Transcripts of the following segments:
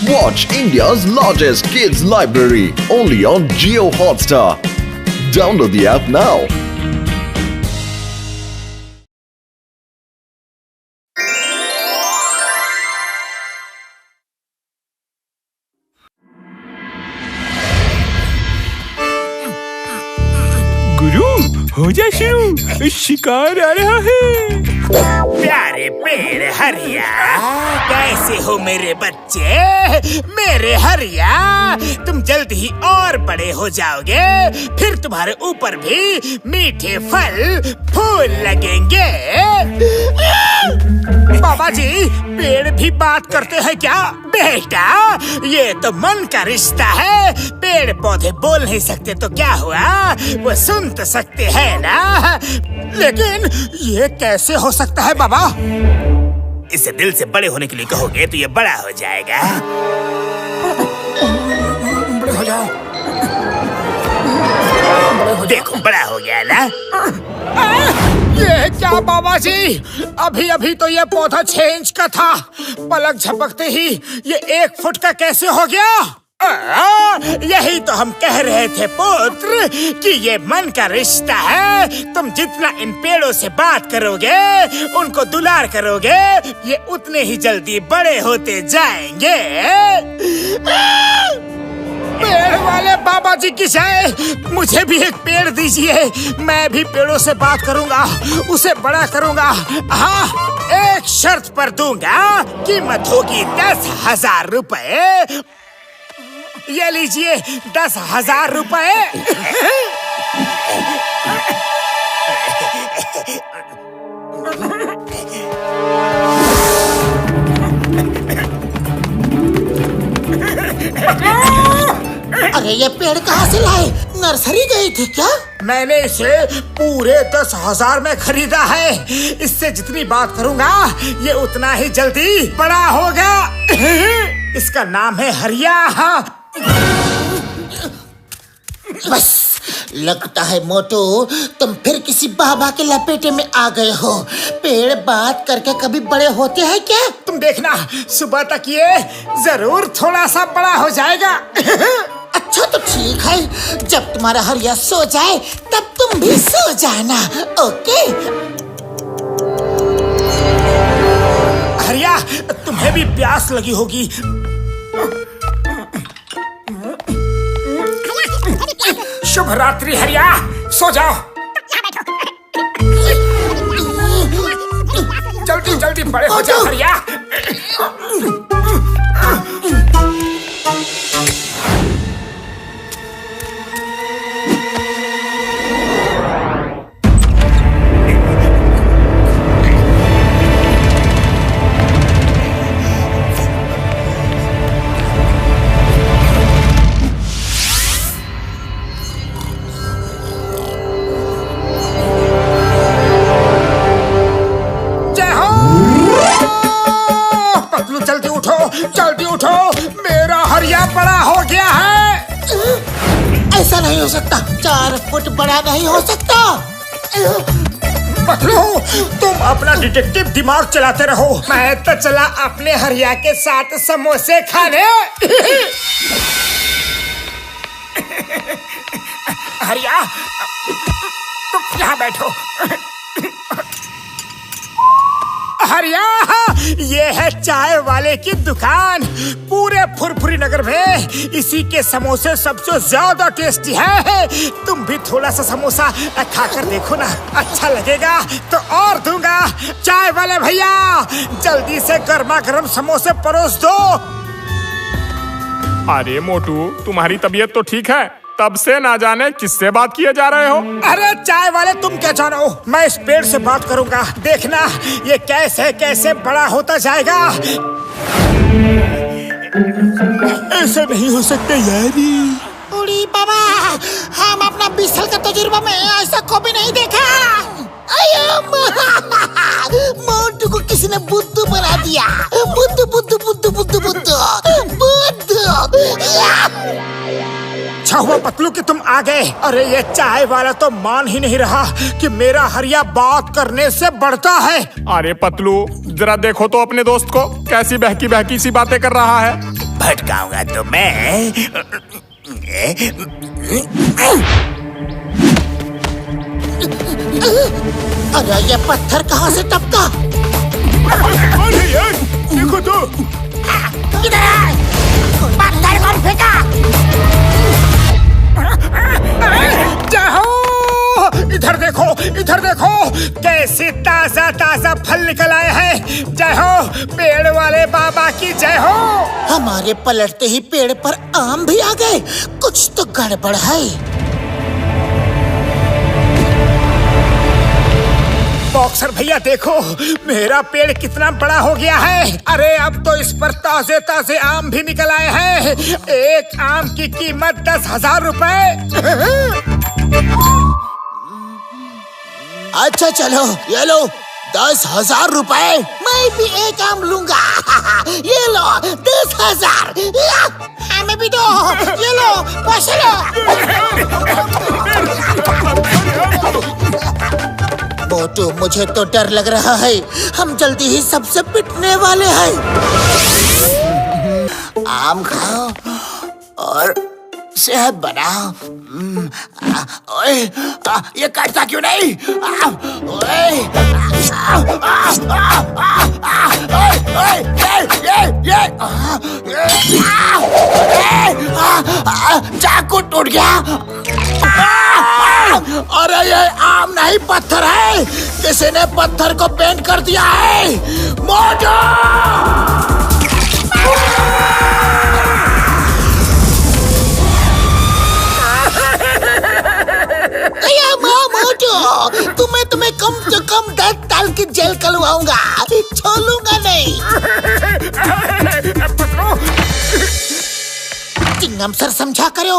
Watch India's largest kids library only on Jio Hotstar. Download the app now. गुरु हो जा शुरू, शिकार आ रहा है। प्यारे पेड़ हरिया, कैसे हो मेरे बच्चे? मेरे हरिया, तुम जल्द ही और बड़े हो जाओगे, फिर तुम्हारे ऊपर भी मीठे फल फूल लगेंगे। बाबा जी, पेड़ भी बात करते हैं क्या? बेटा, ये तो मन का रिश्ता है। पेड़ पौधे बोल नहीं सकते तो क्या हुआ, वो सुन तो सकते हैं ना। लेकिन ये कैसे हो सकता है बाबा? इसे दिल से बड़े होने के लिए कहोगे तो ये बड़ा हो जाएगा। बड़े हो जाओ। देखो, बड़ा हो गया ना। ये क्या बाबा जी, अभी अभी तो ये पौधा 6 इंच का था, पलक झपकते ही ये 1 फुट का कैसे हो गया? यही तो हम कह रहे थे पुत्र कि ये मन का रिश्ता है। तुम जितना इन पेड़ों से बात करोगे, उनको दुलार करोगे, ये उतने ही जल्दी बड़े होते जाएंगे। पेड़ वाले बाबा जी की जय, मुझे भी एक पेड़ दीजिए। मैं भी पेड़ों से बात करूंगा, उसे बड़ा करूंगा। हाँ, एक शर्त पर दूंगा, कीमत होगी 10,000 रुपए। ये लीजिए 10,000 रुपए। अरे ये पेड़ कहाँ से लाए? नर्सरी गई थी क्या? मैंने इसे पूरे 10,000 में खरीदा है। इससे जितनी बात करूंगा, ये उतना ही जल्दी बड़ा होगा। इसका नाम है हरिया। बस, लगता है मोटू तुम फिर किसी बाबा के लपेटे में आ गए हो। पेड़ बात करके कभी बड़े होते हैं क्या? तुम देखना, सुबह तक ये जरूर थोड़ा सा बड़ा हो जाएगा। अच्छा तो ठीक है, जब तुम्हारा हरिया सो जाए तब तुम भी सो जाना, ओके? हरिया, तुम्हें भी प्यास लगी होगी। शुभ रात्रि हरिया, सो जाओ। जल्दी जल्दी बड़े हो जाओ हरिया। जल्दी उठो, मेरा हरिया बड़ा हो गया है। ऐसा नहीं हो सकता, 4 फुट बड़ा नहीं हो सकता। पतलू, तुम अपना डिटेक्टिव दिमाग चलाते रहो। मैं तो चला अपने हरिया के साथ समोसे खाने। हरिया, तुम यहाँ बैठो। हरिया, ये है चाय वाले की दुकान। पूरे फुरफुरी नगर में इसी के समोसे सबसे ज्यादा टेस्टी है। तुम भी थोड़ा सा समोसा खाकर देखो ना, अच्छा लगेगा तो और दूंगा। चाय वाले भैया, जल्दी से गर्मा गर्म समोसे परोस दो। अरे मोटू, तुम्हारी तबीयत तो ठीक है? तब से ना जाने किससे बात किए जा रहे हो। अरे चाय वाले, तुम क्या जानो, मैं इस पेड़ से बात करूंगा। देखना ये कैसे कैसे बड़ा होता जाएगा। ऐसा नहीं हो सकता यारी। उड़ी बाबा, हम अपना 20 साल का तजुर्बा में ऐसा कभी नहीं देखा। मोटू को किसी ने बुद्धू बना दिया। बुद्धू बुद्धू बुद्धू बुद्धू बुद्धू बुद्धू। अच्छा हुआ पतलू कि तुम आ गए। अरे ये चाय वाला तो मान ही नहीं रहा कि मेरा हरिया बात करने से बढ़ता है। अरे पतलू, जरा देखो तो अपने दोस्त को, कैसी बहकी बहकी सी बातें कर रहा है। भटकाऊंगा तो मैं। अरे ये पत्थर कहाँ से टपका? अरे यार, देखो तो। इधर पत्थर कौन फेंका? जाओ, इधर देखो, इधर देखो, कैसे ताजा ताजा फल निकल आए हैं। जय हो पेड़ वाले बाबा की जय हो। हमारे पलटते ही पेड़ पर आम भी आ गए। कुछ तो गड़बड़ है। बॉक्सर भैया देखो, मेरा पेड़ कितना बड़ा हो गया है। अरे अब तो इस पर ताजे ताजे आम भी निकल आए हैं। एक आम की कीमत 10,000 रुपए। अच्छा चलो, ये लो 10,000 रुपए। मैं भी एक आम लूंगा। ये लो 10,000। हमें भी दो। ये लो पैसे लो। मोटू, मुझे तो डर लग रहा है। हम जल्दी ही सबसे पिटने वाले हैं। आम खाओ और सेहत बनाओ। ओए, ये काटता क्यों नहीं? चाकू टूट गया। अरे ये आम नहीं पत्थर है। किसी ने पत्थर को पेंट कर दिया है। मोटू! तुम्हें कम से कम 10 साल की जेल करवाऊंगा। छोड़ूंगा नहीं। चिंगम सर समझा करो।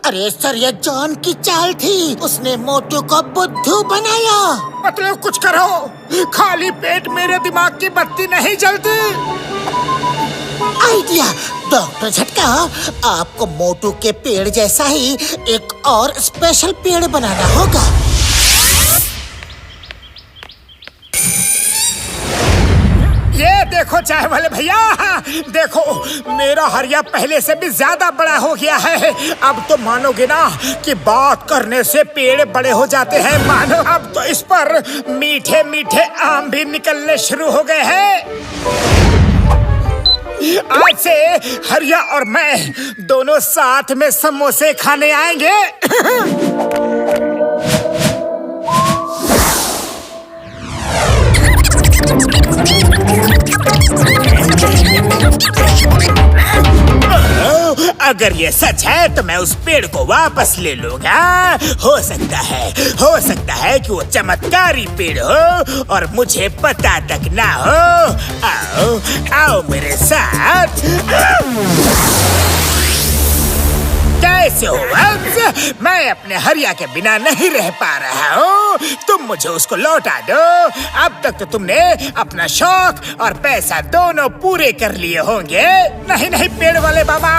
अरे सर, ये जॉन की चाल थी। उसने मोटू को बुद्धू बनाया। मतलब कुछ करो, खाली पेट मेरे दिमाग की बत्ती नहीं जलती। आइडिया। डॉक्टर झटका, आपको मोटू के पेड़ जैसा ही एक और स्पेशल पेड़ बनाना होगा। ये देखो चाय वाले भैया, देखो मेरा हरिया पहले से भी ज्यादा बड़ा हो गया है। अब तो मानोगे ना कि बात करने से पेड़ बड़े हो जाते हैं। मानो अब तो इस पर मीठे मीठे आम भी निकलने शुरू हो गए हैं। आज से हरिया और मैं दोनों साथ में समोसे खाने आएंगे। अगर ये सच है तो मैं उस पेड़ को वापस ले लूंगा। हो सकता है कि वो चमत्कारी पेड़ हो और मुझे पता तक ना हो। आओ आओ मेरे साथ। कैसे हो वंश? मैं अपने हरिया के बिना नहीं रह पा रहा हूँ। तुम मुझे उसको लौटा दो। अब तक तो तुमने अपना शौक और पैसा दोनों पूरे कर लिए होंगे। नहीं नहीं पेड़ वाले बाबा,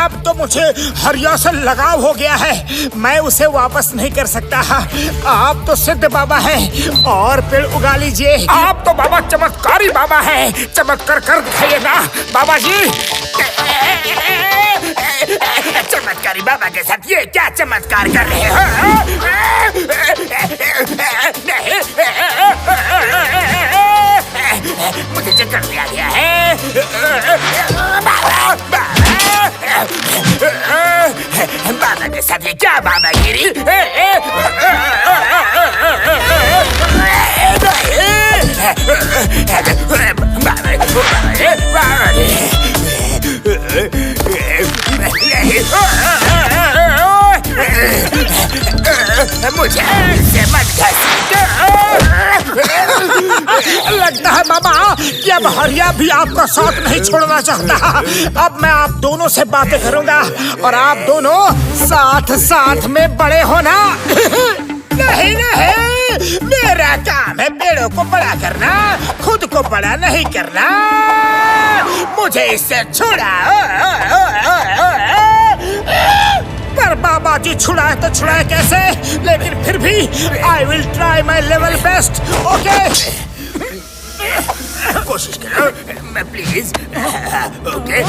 अब तो मुझे हरिया से लगाव हो गया है। मैं उसे वापस नहीं कर सकता। आप तो सिद्ध बाबा हैं और पेड़ उगा लीजिए। आप तो बाबा चमत्कारी बाबा हैं। चमत्कार कर दिखाइए ना बाबा जी। चमत्कारी बाबा के साथ ये क्या चमत्कार कर रहे हो? मुझे चक्कर दिया गया है। बाबा के साथ ये क्या बाबागिरी? मुझे ऐसे मत लगता है बाबा कि अब हरिया भी आपका साथ नहीं छोड़ना चाहता। अब मैं आप दोनों से बातें करूंगा और आप दोनों साथ साथ में बड़े होना। नहीं नहीं, मेरा काम है पेड़ों को बड़ा करना, खुद को बड़ा नहीं करना। मुझे इससे छोड़ा। बाजी छुड़ाए तो छुड़ाए कैसे, लेकिन फिर भी I will try my level best. Okay, कोशिश करो मैं प्लीज। ओके,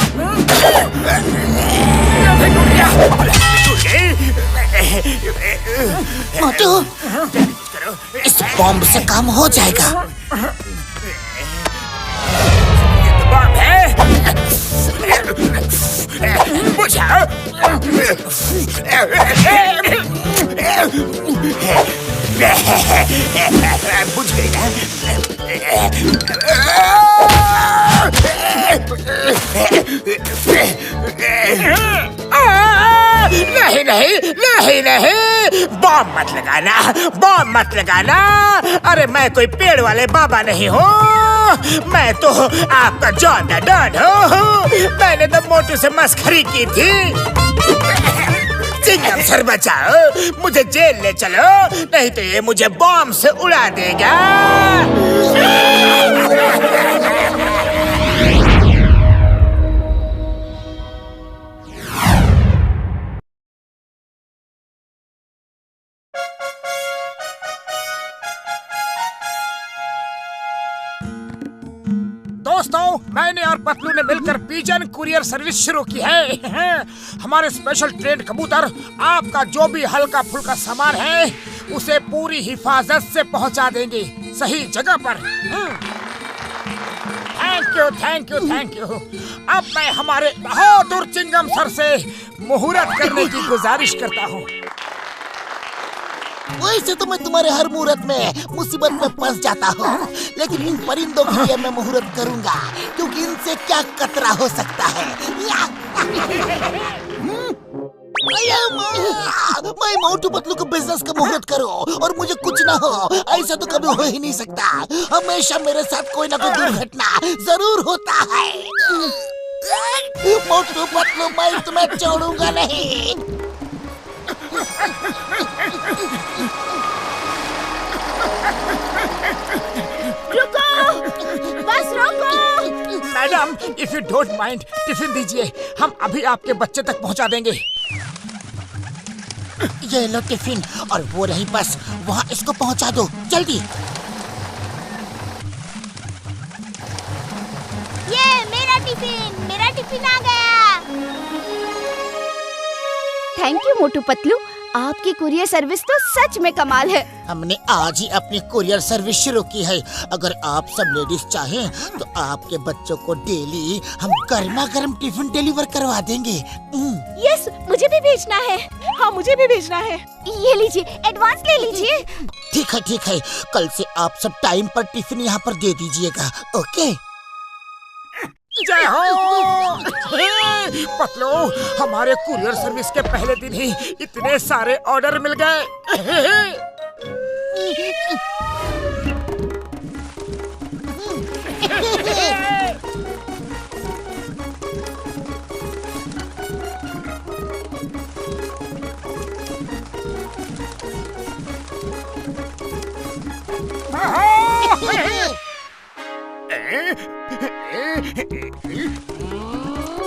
मोटू, इस बॉम्ब से काम हो जाएगा। बॉम्ब है, बुझाओ। बुझ गई ना? नहीं नहीं नहीं नहीं, बॉम्ब मत लगाना, बॉम्ब मत लगाना। अरे मैं कोई पेड़ वाले बाबा नहीं हूँ, मैं तो आपका जॉन द डॉन हूँ। मैंने तो मोटू से मस्खरी की थी। चिंगम सर बचाओ, मुझे जेल ले चलो, नहीं तो ये मुझे बॉम्ब से उड़ा देगा। दोस्तों, मैंने और पतलू ने मिलकर पिजन कुरियर सर्विस शुरू की है। हमारे स्पेशल ट्रेन कबूतर आपका जो भी हल्का फुल्का सामान है उसे पूरी हिफाजत से पहुंचा देंगे सही जगह पर। Thank you thank you thank you. अब मैं हमारे बहादुर चिंगम सर से मुहूर्त करने की गुजारिश करता हूँ। वैसे तो मैं तुम्हारे हर मुहूर्त में मुसीबत में फंस जाता हूँ, लेकिन इन परिंदों के लिए मैं मुहूर्त करूँगा, क्योंकि इनसे क्या खतरा हो सकता है। मैं मोटू पतलू को बिजनेस का मुहूर्त करो और मुझे कुछ ना हो, ऐसा तो कभी हो ही नहीं सकता। हमेशा मेरे साथ कोई ना कोई दुर्घटना जरूर होता है। मोटू पतलू, मैं तुम्हें छोड़ूंगा नहीं। रुको, बस रुको। Madam, if you don't mind, tiffin दीजिए, हम अभी आपके बच्चे तक पहुंचा देंगे। ये लो टिफिन, और वो रही बस, वहाँ इसको पहुंचा दो जल्दी। ये मेरा टिफिन आ गया। थैंक यू मोटू पतलू, आपकी कुरियर सर्विस तो सच में कमाल है। हमने आज ही अपनी कुरियर सर्विस शुरू की है। अगर आप सब लेडीज चाहें तो आपके बच्चों को डेली हम गर्मा गर्म टिफिन डिलीवर करवा देंगे। यस, मुझे भी भेजना है। हाँ, मुझे भी भेजना है। ये लीजिए, एडवांस ले लीजिए। ठीक है, कल से आप सब टाइम पर टिफिन यहाँ पर दे दीजिएगा। ओके? जय हो। पतलू, हमारे कुरियर सर्विस के पहले दिन ही इतने सारे ऑर्डर मिल गए।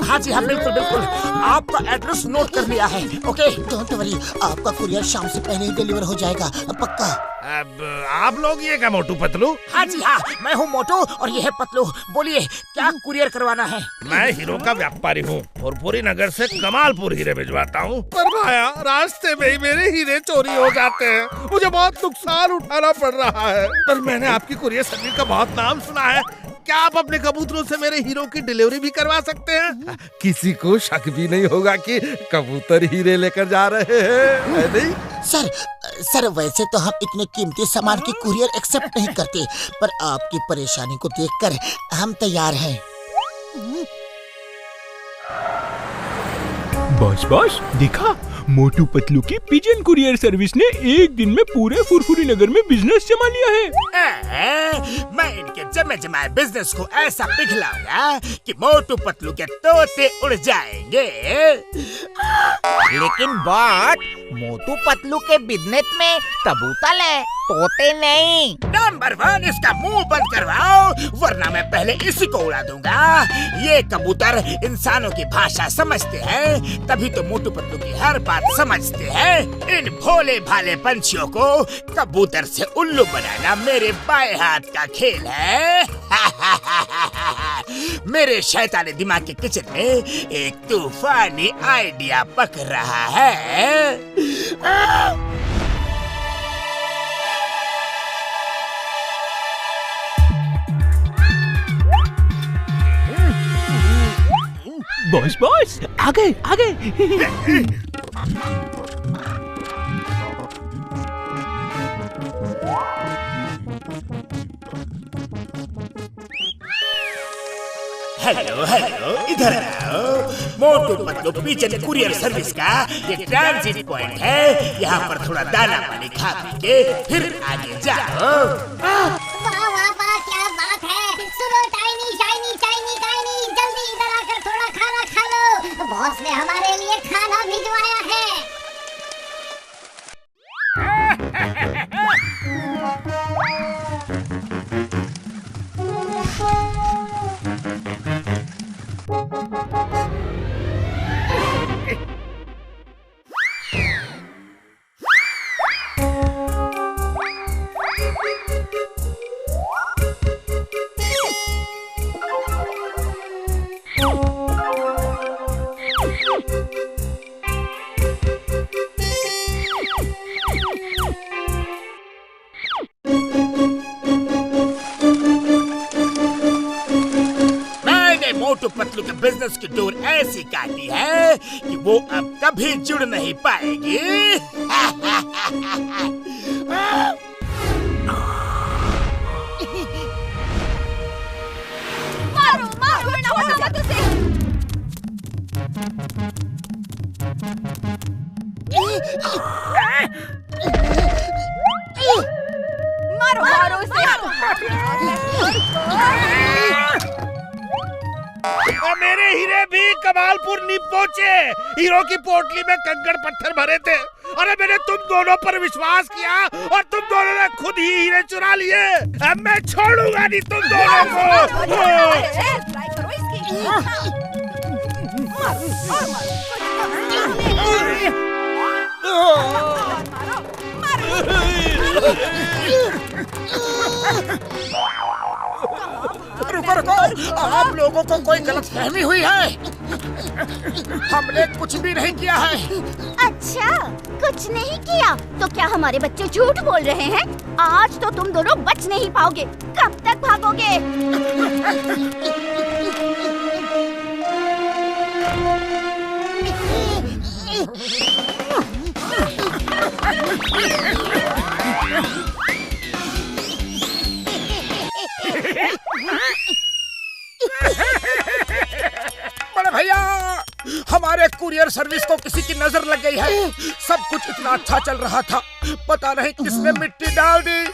हाँ जी हाँ, बिल्कुल बिल्कुल, आपका एड्रेस नोट कर लिया है। ओके, डोंट वरी, आपका कुरियर शाम से पहले ही डिलीवर हो जाएगा, पक्का। अब आप लोग ये क्या मोटू पतलू? हाँ जी हाँ, मैं हूँ मोटू और ये है पतलू। बोलिए, क्या कुरियर करवाना है? मैं हीरो का व्यापारी हूँ और पूरी नगर से कमालपुर हीरे भिजवाता हूँ। पर भाया, रास्ते में ही मेरे हीरे चोरी हो जाते हैं, मुझे बहुत नुकसान उठाना पड़ रहा है। पर मैंने आपकी कुरियर सर्विस का बहुत नाम सुना है, क्या आप अपने कबूतरों से मेरे हीरो की डिलीवरी भी करवा सकते हैं? किसी को शक भी नहीं होगा कि कबूतर हीरे लेकर जा रहे हैं, है नहीं? सर वैसे तो हम इतने कीमती सामान की कुरियर एक्सेप्ट नहीं करते, पर आपकी परेशानी को देखकर हम तैयार हैं। बॉस देखा, मोटू पतलू की पिजन कुरियर सर्विस ने एक दिन में पूरे फुरफुरी नगर में बिजनेस जमा लिया है। मैं इनके जमे जमाए बिजनेस को ऐसा पिघलाऊंगा कि मोटू पतलू के तोते उड़ जाएंगे। लेकिन बॉस, मोटू पतलू के बिजनेस में कबूतर है, तोते नहीं। नंबर 1 इसका मुंह बंद करवाओ, वरना मैं पहले इसी को उड़ा दूंगा। ये कबूतर इंसानों की भाषा समझते हैं, तभी तो मोटू पतलू की हर बात समझते हैं। इन भोले भाले पंछियों को कबूतर से उल्लू बनाना मेरे बाएं हाथ का खेल है। मेरे शैतानी दिमाग के किचन में एक तूफानी आइडिया पक रहा है। बॉस बॉस आगे आगे। हेलो हेलो, इधर आओ। Motu Patlu pigeon courier service का ये ट्रांजिट पॉइंट है। यहाँ पर थोड़ा दाना पानी खा पी के फिर आगे जाओ। वाह वाह वाह, क्या बात है। सुनो टाइनी शाइनी चाइनी काइनी, जल्दी इधर आकर थोड़ा खाना खा लो। बॉस ने हमारे लिए खाना भिजवाया है। मोटू पतलू के बिजनेस की डोर ऐसी काटी है कि वो अब कभी जुड़ नहीं पाएगी। मारो मारो ना, हटा मत उसे। मारो मारो उसे। मेरे हीरे भी कमालपुर नहीं पहुँचे। हीरो की पोटली में कंकड़ पत्थर भरे थे। अरे मैंने तुम दोनों पर विश्वास किया और तुम दोनों ने खुद ही हीरे चुरा लिए। अब मैं छोड़ूंगा नहीं तुम दोनों को। रुको रुको, आप लोगों को कोई गलतफहमी हुई है। हमने कुछ भी नहीं किया है। अच्छा, कुछ नहीं किया तो क्या हमारे बच्चे झूठ बोल रहे हैं? आज तो तुम दोनों बच नहीं पाओगे। कब तक भागोगे? बड़े भैया, हमारे कुरियर सर्विस को किसी की नजर लग गई है। सब कुछ इतना अच्छा चल रहा था, पता नहीं किसने मिट्टी डाल दी।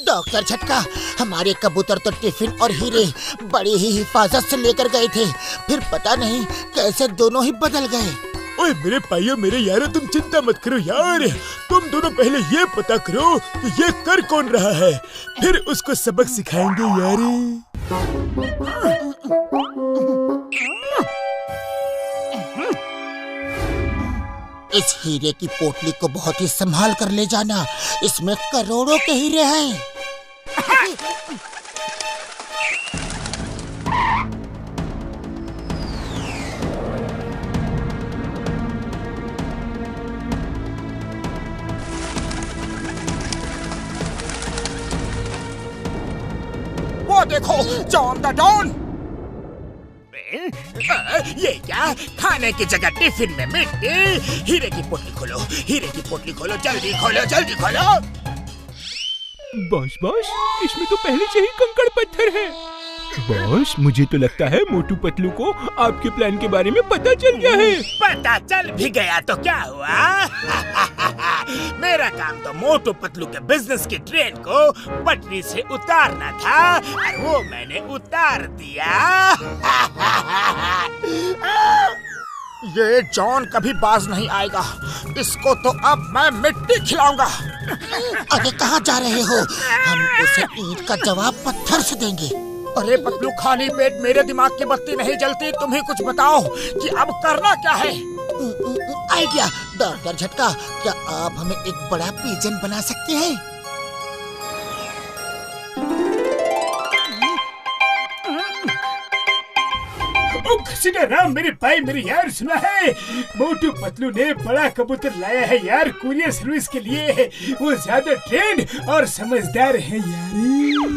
डॉक्टर झटका, हमारे कबूतर तो टिफिन और हीरे बड़ी ही हिफाजत से लेकर गए थे, फिर पता नहीं कैसे दोनों ही बदल गए। ओए मेरे भाइयों मेरे यारों, तुम चिंता मत करो यार। तुम दोनों पहले ये पता करो कि ये कर कौन रहा है, फिर उसको सबक सिखाएंगे यार। इस हीरे की पोटली को बहुत ही संभाल कर ले जाना, इसमें करोड़ों के हीरे हैं। वो देखो, जॉन द डॉन। ये क्या, खाने की जगह टिफिन में मिट्टी। हीरे की पोटली खोलो, हीरे की पोटली खोलो, जल्दी खोलो, जल्दी खोलो। बॉस बॉस, इसमें तो पहले से ही कंकड़ पत्थर है। बॉस, मुझे तो लगता है मोटू पतलू को आपके प्लान के बारे में पता चल गया है। पता चल भी गया तो क्या हुआ? मेरा काम तो मोटू पतलू के बिजनेस की ट्रेन को पटरी से उतारना था और वो मैंने उतार दिया। ये जॉन कभी बाज नहीं आएगा। इसको तो अब मैं मिट्टी खिलाऊंगा। अरे कहाँ जा रहे हो? हम उसे ईंट का जवाब पत्थर से देंगे। अरे पतलू, खाली पेट मेरे दिमाग की बत्ती नहीं जलती। तुम ही कुछ बताओ कि अब करना क्या है। आइडिया डॉक्टर झटका, क्या आप हमें एक बड़ा पिजन बना सकते हैं? राम मेरे भाई मेरे यार, सुना है मोटू पतलू ने बड़ा कबूतर लाया है यार कुरियर सर्विस के लिए। वो ज्यादा ट्रेंड और समझदार है यार।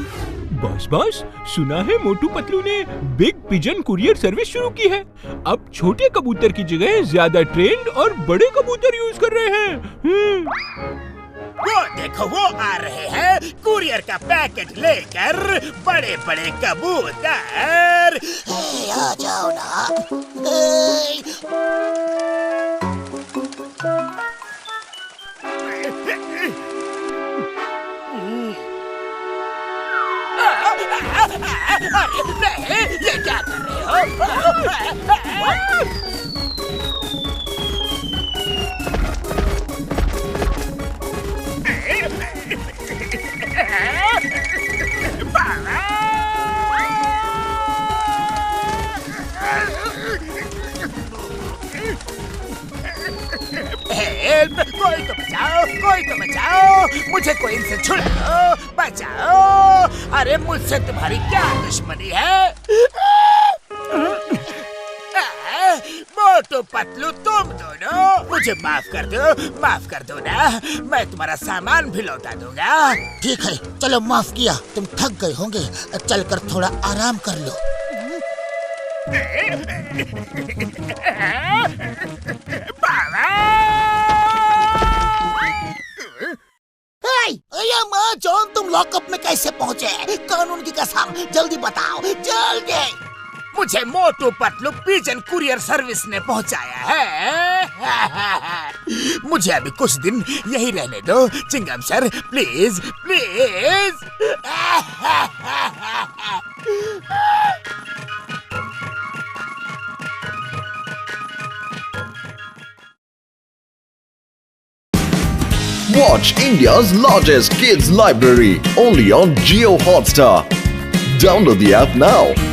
बॉस सुना है मोटू पतलू ने बिग पिजन कुरियर सर्विस शुरू की है। अब छोटे कबूतर की जगह ज्यादा ट्रेंड और बड़े कबूतर यूज कर रहे हैं। वो देखो, वो आ रहे हैं कुरियर का पैकेट लेकर। बड़े बड़े कबूतर आ जाओ ना। ये क्या कर रहे हो? कोई तो बचाओ, कोई तो बचाओ, मुझे कोई इनसे छुड़ाओ, बचाओ। अरे मुझसे तुम्हारी क्या दुश्मनी है? मोटू पतलू, तुम दोनों मुझे माफ कर दो ना। मैं तुम्हारा सामान भी लौटा दूंगा। ठीक है, चलो माफ किया। तुम थक गए होंगे, चलकर थोड़ा आराम कर लो। माँ जॉन, तुम लॉकअप में कैसे पहुँचे? कानून की कसम, जल्दी बताओ, जल्दी। मुझे Motu Patlu pigeon courier service ने पहुंचाया है। मुझे अभी कुछ दिन यही रहने दो chewing gum sir, please please. Watch India's largest kids library only on Jio Hotstar. Download the app now.